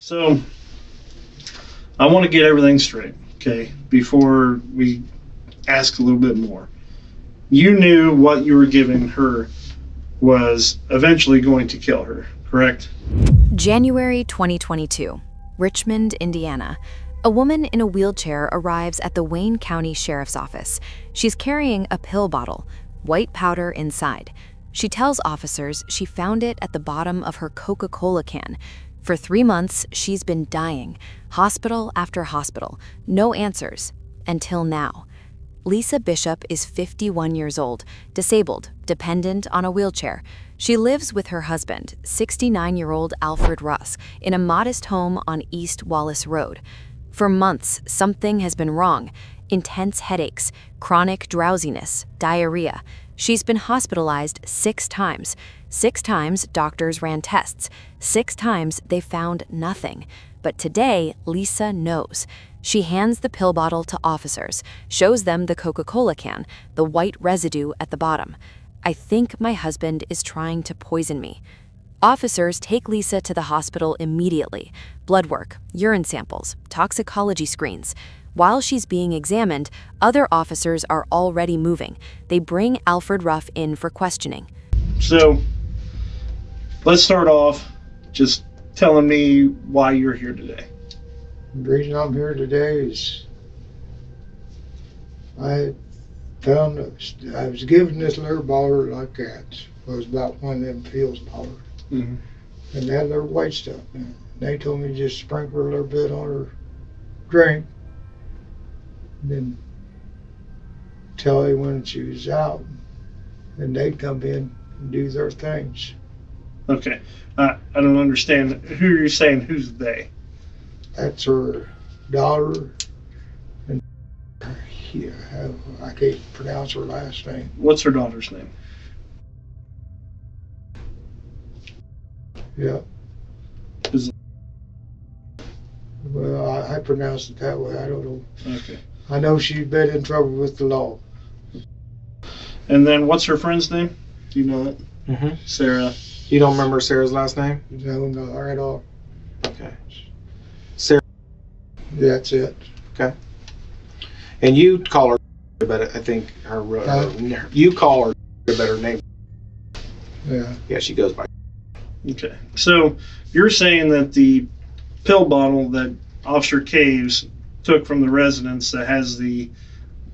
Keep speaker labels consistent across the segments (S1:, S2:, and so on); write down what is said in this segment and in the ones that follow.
S1: So I want to get everything straight, okay, before we ask a little bit more. You knew what you were giving her was eventually going to kill her, correct?
S2: January 2022, Richmond, Indiana. A woman in a wheelchair arrives at the Wayne County Sheriff's Office. She's carrying a pill bottle, white powder inside. She tells officers she found it at the bottom of her Coca-Cola can. For 3 months, she's been dying, hospital after hospital, no answers, until now. Lisa Bishop is 51 years old, disabled, dependent on a wheelchair. She lives with her husband, 69-year-old Alfred Ruff, in a modest home on East Wallace Road. For months, something has been wrong. Intense headaches, chronic drowsiness, diarrhea. She's been hospitalized 6 times. 6 times doctors ran tests. 6 times they found nothing. But today, Lisa knows. She hands the pill bottle to officers, shows them the Coca-Cola can, the white residue at the bottom. I think my husband is trying to poison me. Officers take Lisa to the hospital immediately. Blood work, urine samples, toxicology screens. While she's being examined, other officers are already moving. They bring Alfred Ruff in for questioning.
S1: So let's start off just telling me why you're here today.
S3: The reason I'm here today is I found I was given this little baller like that. It was about one of them Fields ballers.
S1: Mm-hmm.
S3: And they had their white stuff in it. They told me to just sprinkle a little bit on her drink. And then tell her when she was out. And they'd come in and do their things.
S1: Okay. I don't understand. Who are you saying? Who's they?
S3: That's her daughter. And yeah, I can't pronounce her last name.
S1: What's her daughter's name?
S3: Yeah.
S1: Is it-
S3: Well, I pronounced it that way. I don't know.
S1: Okay.
S3: I know she's been in trouble with the law.
S1: And then what's her friend's name? Do you know it?
S4: Mm-hmm.
S1: Sarah.
S4: You don't remember Sarah's last name?
S3: No, not at all.
S4: Okay. Sarah.
S3: That's it.
S4: Okay. And you call her, but I think you call her a better name.
S3: Yeah.
S4: Yeah, she goes by.
S1: Okay. So you're saying that the pill bottle that Officer Caves took from the residence that has the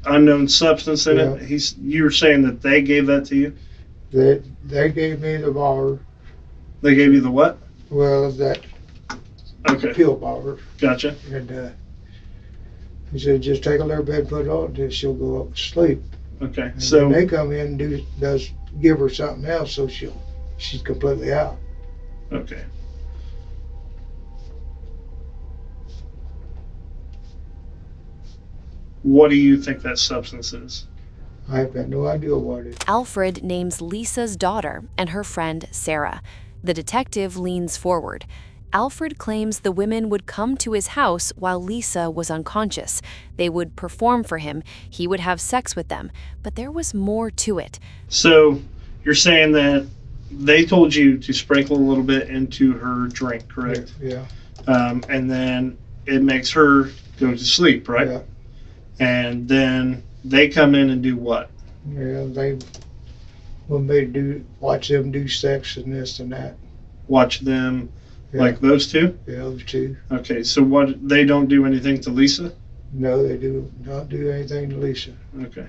S1: unknown substance in it, you're saying that they gave that to you?
S3: They gave me the baller.
S1: They gave you the what?
S3: Well, that pill baller.
S1: Gotcha.
S3: And he said, just take a little bit, put it on, then she'll go up to sleep.
S1: Okay.
S3: And
S1: So
S3: then they come in and give her something else, so she's completely out.
S1: okay. What do you think that substance is?
S3: I've got no idea what it is.
S2: Alfred names Lisa's daughter and her friend Sarah. The detective leans forward. Alfred claims the women would come to his house while Lisa was unconscious. They would perform for him. He would have sex with them. But there was more to it.
S1: So you're saying that they told you to sprinkle a little bit into her drink, correct?
S3: Yeah.
S1: And then it makes her go to sleep, right?
S3: Yeah.
S1: And then they come in and do what?
S3: Yeah, they want me to watch them do sex and this and that.
S1: Watch them,
S3: Yeah.
S1: like those two?
S3: Yeah, those two.
S1: Okay, so what, they don't do anything to Lisa?
S3: No, they do not do anything to Lisa.
S1: Okay.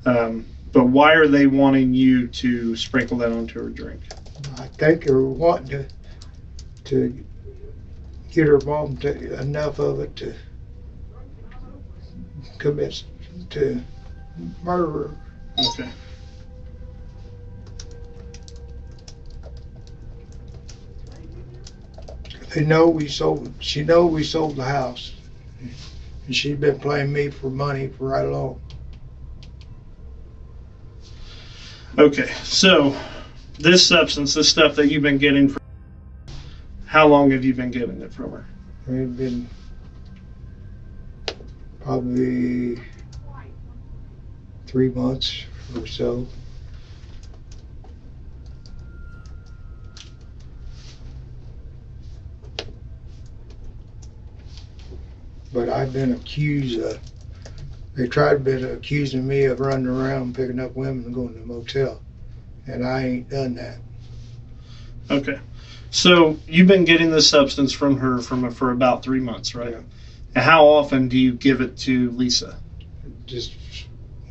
S1: But why are they wanting you to sprinkle that onto her drink?
S3: I think they're wanting to get her mom to enough of it to commit to murder her.
S1: Okay.
S3: She know we sold the house. And she's been playing me for money for right long.
S1: Okay, so this substance, this stuff that you've been getting from, how long have you been getting it from her?
S3: It's been probably 3 months or so. But I've been accused of, they tried to accusing me of running around picking up women and going to the motel. And I ain't done that.
S1: Okay. So you've been getting this substance from her for about 3 months, right?
S3: Yeah.
S1: And how often do you give it to Lisa?
S3: Just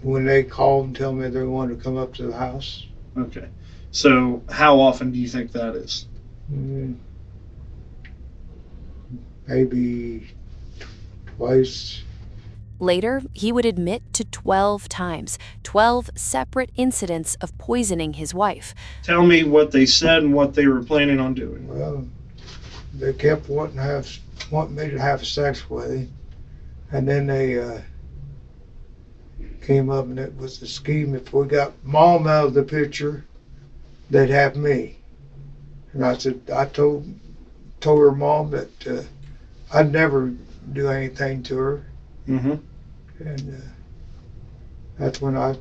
S3: when they called and tell me they wanted to come up to the house.
S1: Okay. So how often do you think that is?
S3: Maybe twice.
S2: Later, he would admit to 12 times, 12 separate incidents of poisoning his wife.
S1: Tell me what they said and what they were planning on doing.
S3: Well, they kept wanting me to have sex with him, and then they came up and it was the scheme. If we got Mom out of the picture, they'd have me. And I told her Mom that I'd never do anything to her.
S1: Mm-hmm.
S3: And that's when I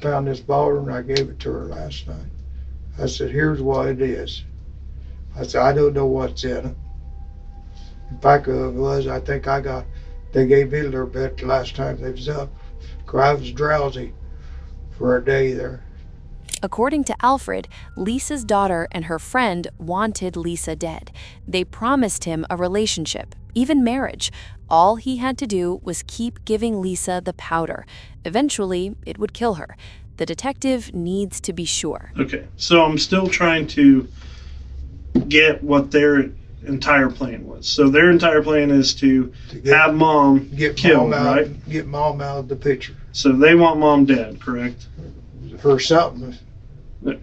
S3: found this bottle and I gave it to her last night. I said, here's what it is. I said, I don't know what's in it. In fact, I think they gave me a little bit the last time they was up, 'cause I was drowsy for a day there.
S2: According to Alfred, Lisa's daughter and her friend wanted Lisa dead. They promised him a relationship, even marriage. All he had to do was keep giving Lisa the powder. Eventually, it would kill her. The detective needs to be sure.
S1: Okay, so I'm still trying to get what their entire plan was. So their entire plan is to have Mom killed, right?
S3: Get Mom out of the picture.
S1: So they want Mom dead, correct?
S3: Or something.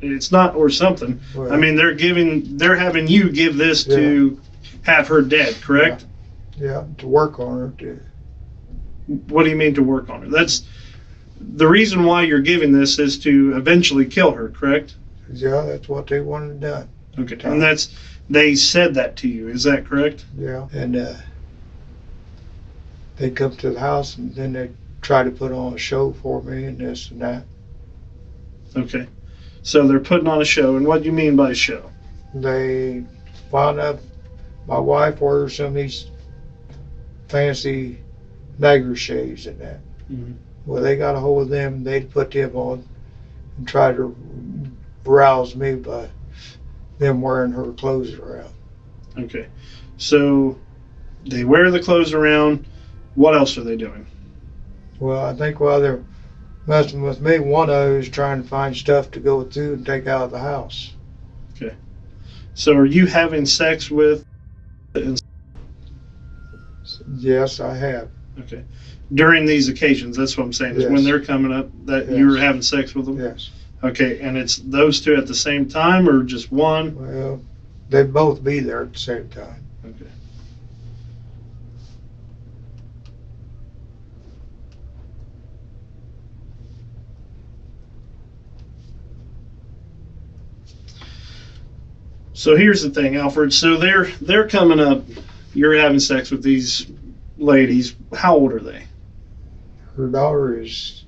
S1: It's not or something.
S3: Well,
S1: I mean, they're having you give this to have her dead, correct?
S3: Yeah, to work on her too.
S1: What do you mean to work on her? That's the reason why you're giving this is to eventually kill her, correct?
S3: Yeah, that's what they wanted done.
S1: Okay, and they said that to you, is that correct?
S3: Yeah, and they come to the house and then they try to put on a show for me and this and that.
S1: Okay, so they're putting on a show, and what do you mean by show?
S3: They wound up, my wife ordered some of these fancy negotiations and that.
S1: Mm-hmm.
S3: Well, they got a hold of them, they'd put them on and try to rouse me by them wearing her clothes around.
S1: Okay, so they wear the clothes around. What else are they doing?
S3: Well, I think while they're messing with me, one of them is trying to find stuff to go through and take out of the house.
S1: Okay, so are you having sex with?
S3: Yes, I have.
S1: Okay, during these occasions, that's what I'm saying. Is
S3: Yes.
S1: when they're coming up that
S3: Yes.
S1: you're having sex with them.
S3: Yes.
S1: Okay, and it's those two at the same time, or just one?
S3: Well, they'd both be there at the same time.
S1: Okay. So here's the thing, Alfred. So they're coming up. You're having sex with these ladies. How old are they?
S3: Her daughter is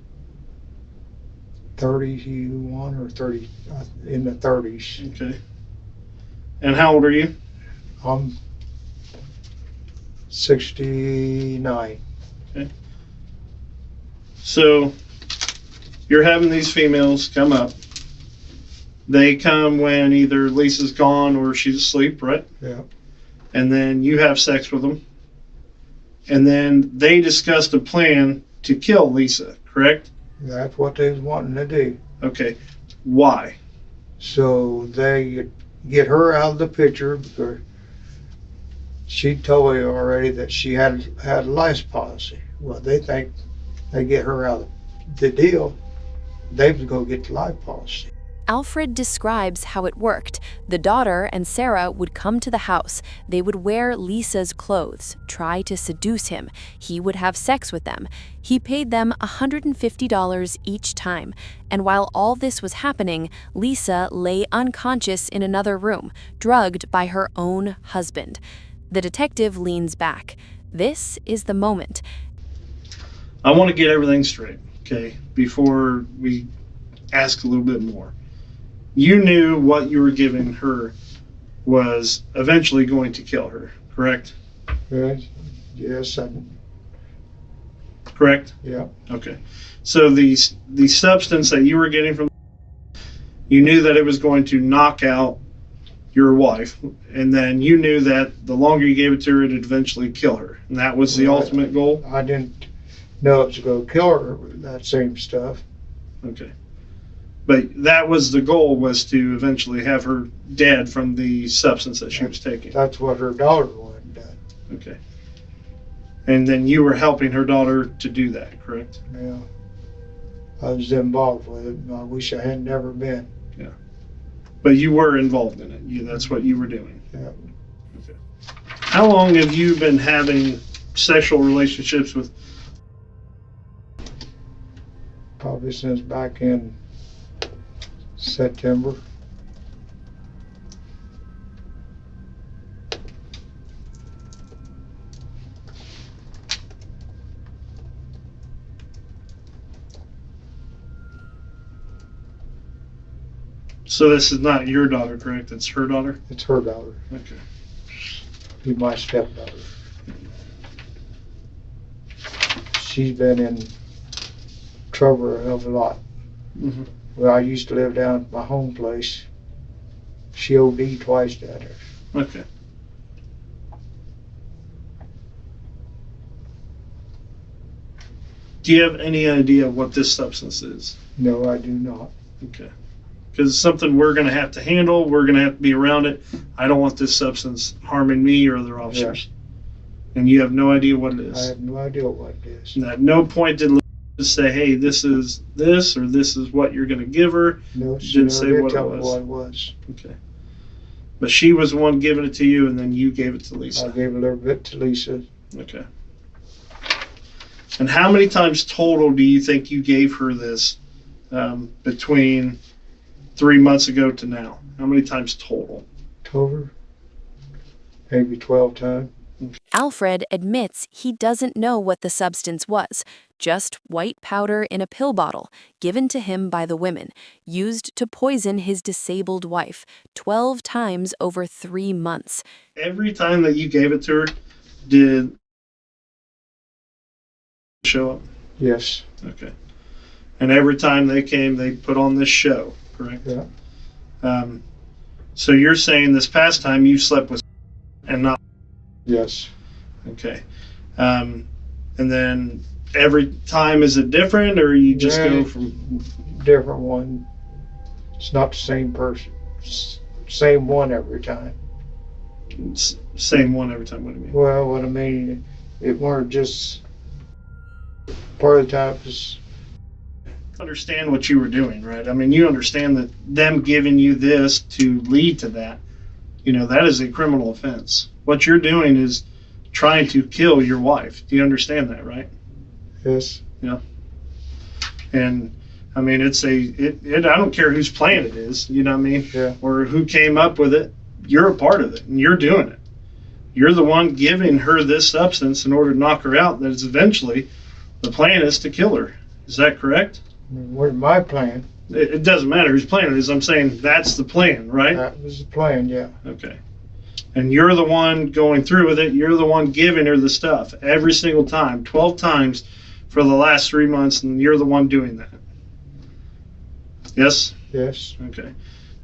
S3: 31 or 30, in the 30s.
S1: Okay. And how old are you?
S3: I'm 69.
S1: So you're having these females come up. They come when either Lisa's gone or she's asleep, right?
S3: Yeah.
S1: And then you have sex with them. And then they discussed a plan to kill Lisa, correct?
S3: That's what they was wanting to do.
S1: Okay. Why?
S3: So they get her out of the picture because she told me already that she had a life policy. Well, they think they get her out of the deal, they was going to get the life policy.
S2: Alfred describes how it worked. The daughter and Sarah would come to the house. They would wear Lisa's clothes, try to seduce him. He would have sex with them. He paid them $150 each time. And while all this was happening, Lisa lay unconscious in another room, drugged by her own husband. The detective leans back. This is the moment.
S1: I want to get everything straight, okay, before we ask a little bit more. You knew what you were giving her was eventually going to kill her, correct?
S3: Yes,
S1: correct?
S3: yeah.
S1: Okay. So the substance that you were getting from, you knew that it was going to knock out your wife, and then you knew that the longer you gave it to her, it'd eventually kill her, and that was the ultimate goal.
S3: I didn't know it was going to kill her with that same stuff.
S1: Okay. But that was the goal, was to eventually have her dead from the substance that she was taking.
S3: That's what her daughter wanted done.
S1: Okay. And then you were helping her daughter to do that, correct?
S3: Yeah. I was involved with it, and I wish I had never been.
S1: Yeah. But you were involved in it. That's what you were doing.
S3: Yeah.
S1: Okay. How long have you been having sexual relationships with?
S3: Probably since back in September.
S1: So this is not your daughter, correct? It's her daughter?
S3: It's her daughter.
S1: Okay.
S3: She's my stepdaughter. She's been in trouble a hell of a lot.
S1: Mm-hmm.
S3: Well, I used to live down at my home place. She OD'd twice down there.
S1: Okay. Do you have any idea what this substance is?
S3: No, I do not.
S1: Okay. Because it's something we're going to have to handle. We're going to have to be around it. I don't want this substance harming me or other officers. Yeah. And you have no idea what it is.
S3: I have no idea what it is.
S1: And at no point did Liz say, hey, this is this, or this is what you're going to give her.
S3: No, she didn't say what it was.
S1: Okay. But she was the one giving it to you, and then you gave it to Lisa.
S3: I gave a little bit to Lisa.
S1: Okay. And how many times total do you think you gave her this between 3 months ago to now? How many times total?
S3: Total? Maybe 12 times.
S2: Alfred admits he doesn't know what the substance was, just white powder in a pill bottle given to him by the women, used to poison his disabled wife 12 times over 3 months.
S1: Every time that you gave it to her, did show up?
S3: Yes.
S1: Okay. And every time they came, they put on this show, correct?
S3: Yeah.
S1: So you're saying this past time you slept with and not?
S3: Yes.
S1: Okay. And then every time, is it different, or you just go from?
S3: Different one. It's not the same person. Same one every time.
S1: Same one every time. What do you mean?
S3: Well, what I mean, it weren't just part of the time. It's,
S1: understand what you were doing, right? I mean, you understand that them giving you this to lead to that, that is a criminal offense. What you're doing is trying to kill your wife. Do you understand that, right?
S3: yes.
S1: Yeah. And I mean, I don't care whose plan it is, you know what I mean?
S3: Yeah.
S1: Or who came up with it. You're a part of it, and you're doing it. You're the one giving her this substance in order to knock her out. That is eventually, the plan is to kill her. Is that correct?
S3: What my plan?
S1: It doesn't matter whose plan it is. I'm saying that's the plan, right?
S3: That was the plan, yeah.
S1: Okay. And you're the one going through with it. You're the one giving her the stuff every single time, 12 times for the last 3 months, and you're the one doing that. Yes?
S3: Yes.
S1: Okay.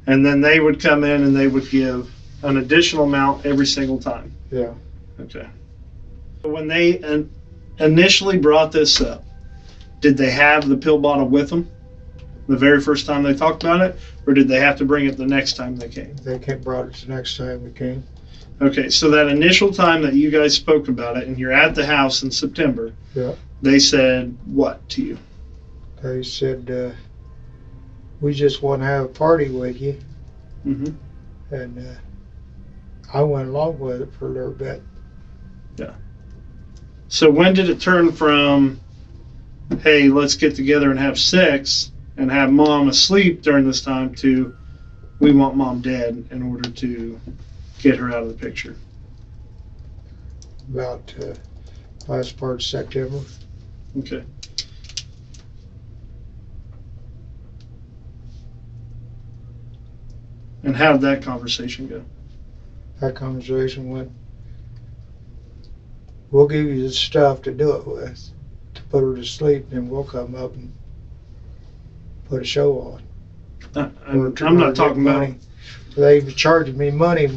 S1: And then they would come in and they would give an additional amount every single time.
S3: Yeah.
S1: Okay. When they initially brought this up, did they have the pill bottle with them the very first time they talked about it, or did they have to bring it the next time they came?
S3: They brought it the next time we came.
S1: Okay, so that initial time that you guys spoke about it, and you're at the house in September,
S3: Yeah.
S1: they said what to you?
S3: They said, we just want to have a party with you.
S1: Mm-hmm.
S3: And I went along with it for a little bit.
S1: Yeah. So when did it turn from, hey, let's get together and have sex and have mom asleep during this time, to we want mom dead in order to get her out of the picture?
S3: About last part of September.
S1: Okay. And how did that conversation go?
S3: That conversation went we'll give you the stuff to do it with, to put her to sleep, and we'll come up and put a show on.
S1: I'm not talking about.
S3: Money. They was charging me money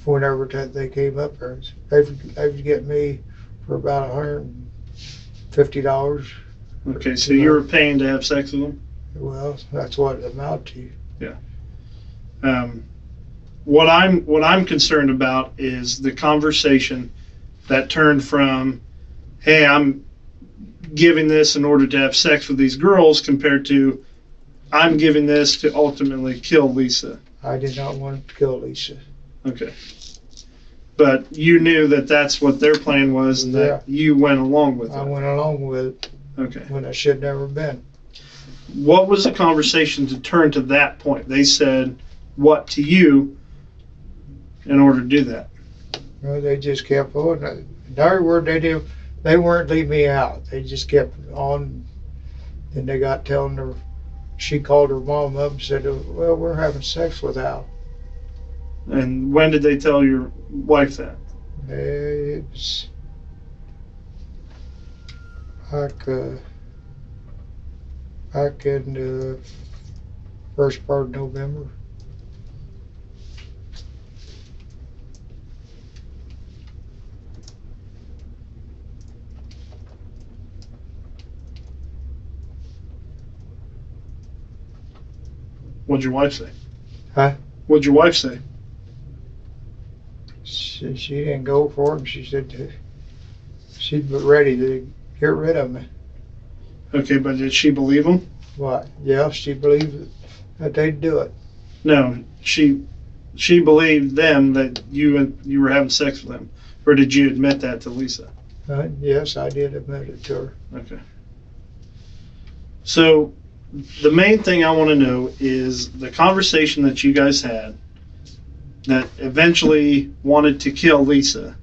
S3: whenever they came up there. They would get me for about $150.
S1: Okay, so you were paying to have sex with them?
S3: Well, that's what it amounted to.
S1: Yeah. What I'm concerned about is the conversation that turned from, hey, I'm giving this in order to have sex with these girls, compared to, I'm giving this to ultimately kill Lisa.
S3: I did not want to kill Lisa.
S1: Okay. But you knew that that's what their plan was, and that you went along with it.
S3: I went along with it.
S1: Okay.
S3: When I should never been.
S1: What was the conversation to turn to that point? They said what to you in order to do that?
S3: Well, they just kept on. Every word they did, they weren't leaving me out. They just kept on. Then they got telling her, she called her mom up and said, well, we're having sex with Al.
S1: And when did they tell your wife that?
S3: It was back in the first part of November.
S1: What'd your wife say?
S3: Huh?
S1: What'd your wife say?
S3: She didn't go for him. She said she'd be ready to get rid of me.
S1: Okay, but did she believe him?
S3: What? Yeah, she believed that they'd do it.
S1: No, she believed them that you were having sex with them, or did you admit that to Lisa?
S3: Yes, I did admit it to her.
S1: Okay. So the main thing I want to know is the conversation that you guys had that eventually wanted to kill Lisa.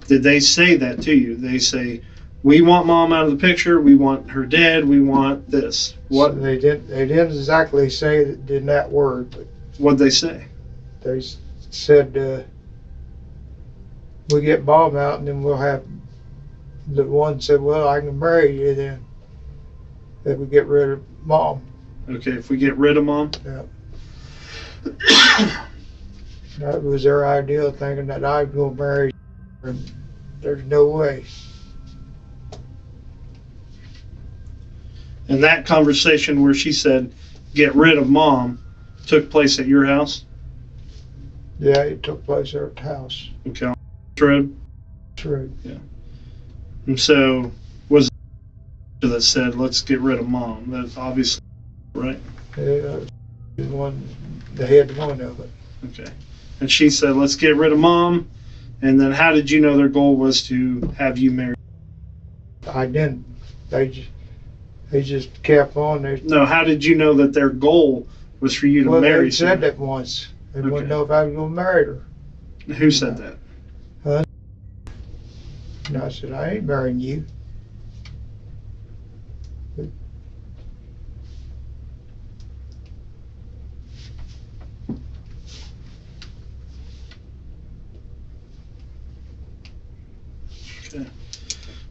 S1: Did they say that to you? They say, we want mom out of the picture, we want her dead, we want this. What?
S3: So they didn't exactly say it in that word, but
S1: What'd they say?
S3: they said, we get mom out and then we'll have, the one said, well, I can marry you then, if we get rid of mom.
S1: Okay, if we get rid of mom?
S3: Yeah. That was their idea, thinking that I was going to marry her, and there's no way.
S1: And that conversation where she said, get rid of mom, took place at your house?
S3: Yeah, it took place there at the house.
S1: Okay, on the road?
S3: True.
S1: And so, was it that said, let's get rid of mom? That's obviously, right?
S3: Yeah, they had one of it.
S1: Okay. And she said, let's get rid of mom. And then how did you know their goal was to have you married?
S3: I didn't. They just kept on.
S1: No, how did you know that their goal was for you to marry
S3: they said
S1: someone?
S3: that once. They
S1: Okay.
S3: wouldn't know if I was going to marry her.
S1: Who said that?
S3: And I said, I ain't marrying you.
S1: Okay.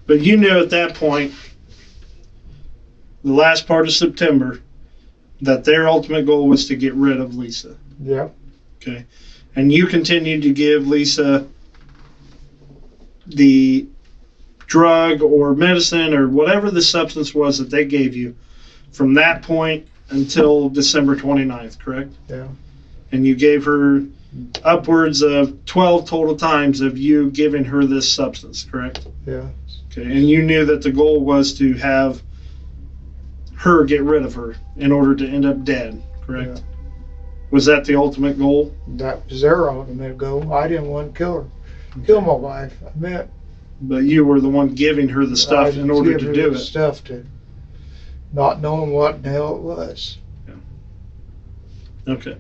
S1: But you knew at that point, the last part of September, that their ultimate goal was to get rid of Lisa.
S3: Yeah.
S1: Okay. And you continued to give Lisa the drug or medicine or whatever the substance was that they gave you from that point until December 29th, correct?
S3: Yeah.
S1: And you gave her upwards of 12 total times of you giving her this substance, correct?
S3: Yeah.
S1: Okay. And you knew that the goal was to have her get rid of her in order to end up dead, correct?
S3: Yeah.
S1: Was that the ultimate goal?
S3: That was their ultimate goal. I didn't want to kill her. Kill my wife. I meant.
S1: But you were the one giving her the stuff in order to do it.
S3: Stuff to, not knowing what the hell it was.
S1: Okay.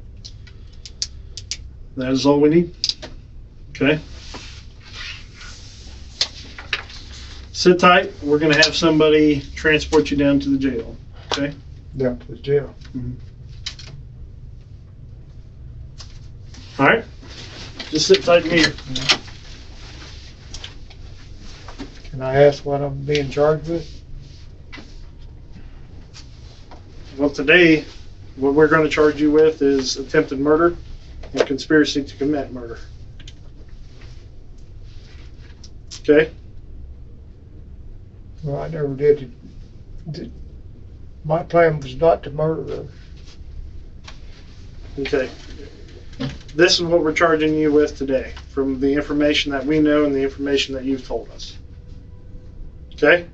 S1: That is all we need. Okay. Sit tight. We're going to have somebody transport you down to the jail. Okay?
S3: Yeah, to the jail.
S1: All right. Just sit tight in here.
S3: Can I ask what I'm being charged with?
S1: Well, today, what we're going to charge you with is attempted murder and conspiracy to commit murder. Okay?
S3: Well, I never did. My plan was not to murder her.
S1: Okay. This is what we're charging you with today, from the information that we know and the information that you've told us. Okay?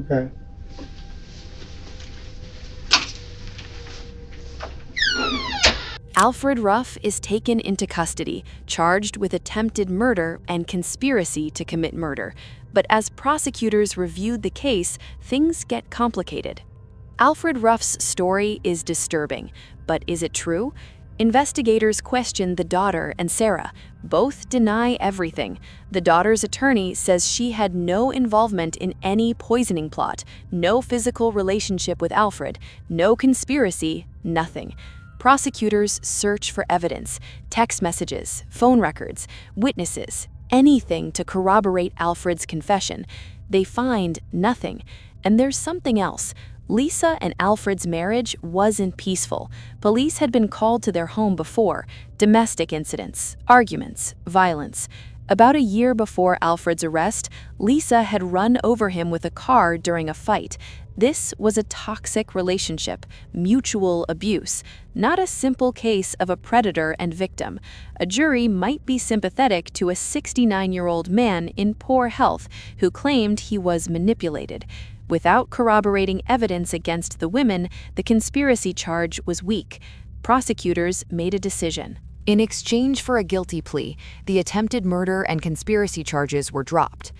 S3: Okay.
S2: Alfred Ruff is taken into custody, charged with attempted murder and conspiracy to commit murder. But as prosecutors reviewed the case, things get complicated. Alfred Ruff's story is disturbing, but is it true? Investigators question the daughter and Sarah. Both deny everything. The daughter's attorney says she had no involvement in any poisoning plot, no physical relationship with Alfred, no conspiracy, nothing. Prosecutors search for evidence, text messages, phone records, witnesses, anything to corroborate Alfred's confession. They find nothing. And there's something else. Lisa and Alfred's marriage wasn't peaceful. Police had been called to their home before. Domestic incidents, arguments, violence. About a year before Alfred's arrest, Lisa had run over him with a car during a fight. This was a toxic relationship, mutual abuse, not a simple case of a predator and victim. A jury might be sympathetic to a 69-year-old man in poor health who claimed he was manipulated. Without corroborating evidence against the women, the conspiracy charge was weak. Prosecutors made a decision.
S5: In exchange for a guilty plea, the attempted murder and conspiracy charges were dropped.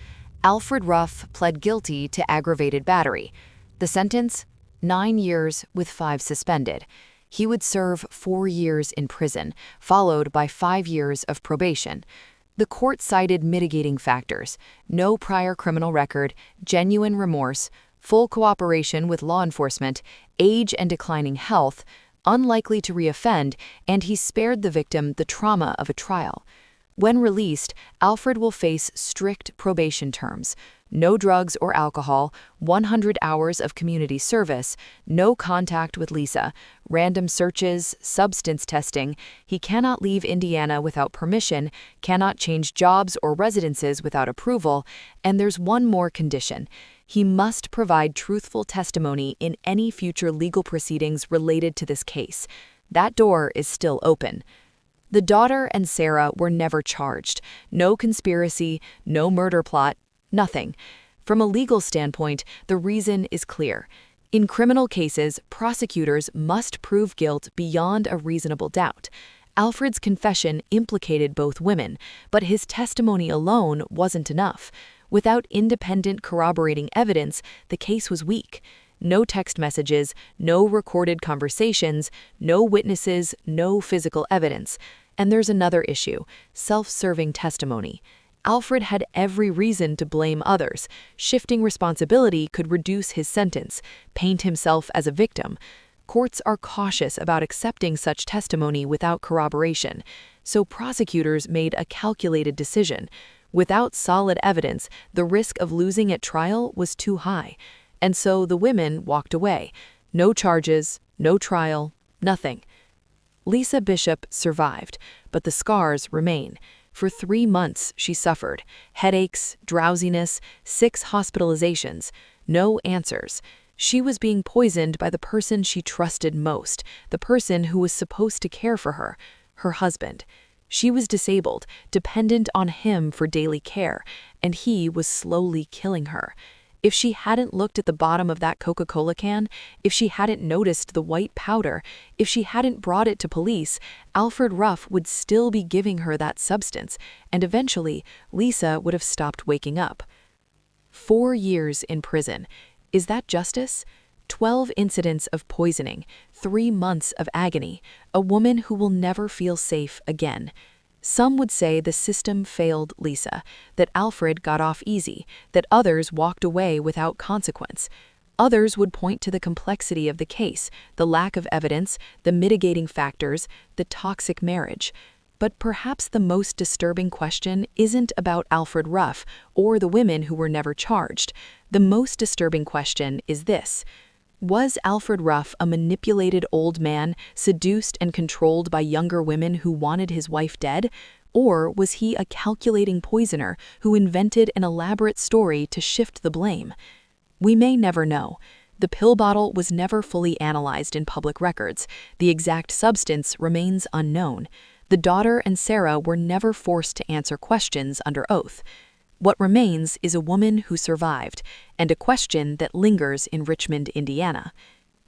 S5: Alfred Ruff pled guilty to aggravated battery. The sentence? 9 years with 5 suspended. He would serve 4 years in prison, followed by 5 years of probation. The court cited mitigating factors: no prior criminal record, genuine remorse, full cooperation with law enforcement, age and declining health, unlikely to reoffend, and he spared the victim the trauma of a trial. When released, Alfred will face strict probation terms: no drugs or alcohol, 100 hours of community service, no contact with Lisa, random searches, substance testing. He cannot leave Indiana without permission, cannot change jobs or residences without approval, and there's one more condition. He must provide truthful testimony in any future legal proceedings related to this case. That door is still open. The daughter and Sarah were never charged. No conspiracy, no murder plot, nothing. From a legal standpoint, the reason is clear. In criminal cases, prosecutors must prove guilt beyond a reasonable doubt. Alfred's confession implicated both women, but his testimony alone wasn't enough. Without independent corroborating evidence, the case was weak. No text messages, no recorded conversations, no witnesses, no physical evidence. And there's another issue: self-serving testimony. Alfred had every reason to blame others. Shifting responsibility could reduce his sentence, paint himself as a victim. Courts are cautious about accepting such testimony without corroboration, so prosecutors made a calculated decision. Without solid evidence, the risk of losing at trial was too high, and so the women walked away. No charges, no trial, nothing. Lisa Bishop survived, but the scars remain. For 3 months, she suffered headaches, drowsiness, 6 hospitalizations, no answers. She was being poisoned by the person she trusted most, the person who was supposed to care for her, her husband. She was disabled, dependent on him for daily care, and he was slowly killing her. If she hadn't looked at the bottom of that Coca-Cola can, if she hadn't noticed the white powder, if she hadn't brought it to police, Alfred Ruff would still be giving her that substance, and eventually, Lisa would have stopped waking up. 4 years in prison. Is that justice? 12 incidents of poisoning, 3 months of agony, a woman who will never feel safe again. Some would say the system failed Lisa, that Alfred got off easy, that others walked away without consequence. Others would point to the complexity of the case, the lack of evidence, the mitigating factors, the toxic marriage. But perhaps the most disturbing question isn't about Alfred Ruff or the women who were never charged. The most disturbing question is this: was Alfred Ruff a manipulated old man, seduced and controlled by younger women who wanted his wife dead? Or was he a calculating poisoner who invented an elaborate story to shift the blame? We may never know. The pill bottle was never fully analyzed in public records. The exact substance remains unknown. The daughter and Sarah were never forced to answer questions under oath. What remains is a woman who survived, and a question that lingers in Richmond, Indiana.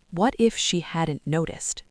S5: What if she hadn't noticed?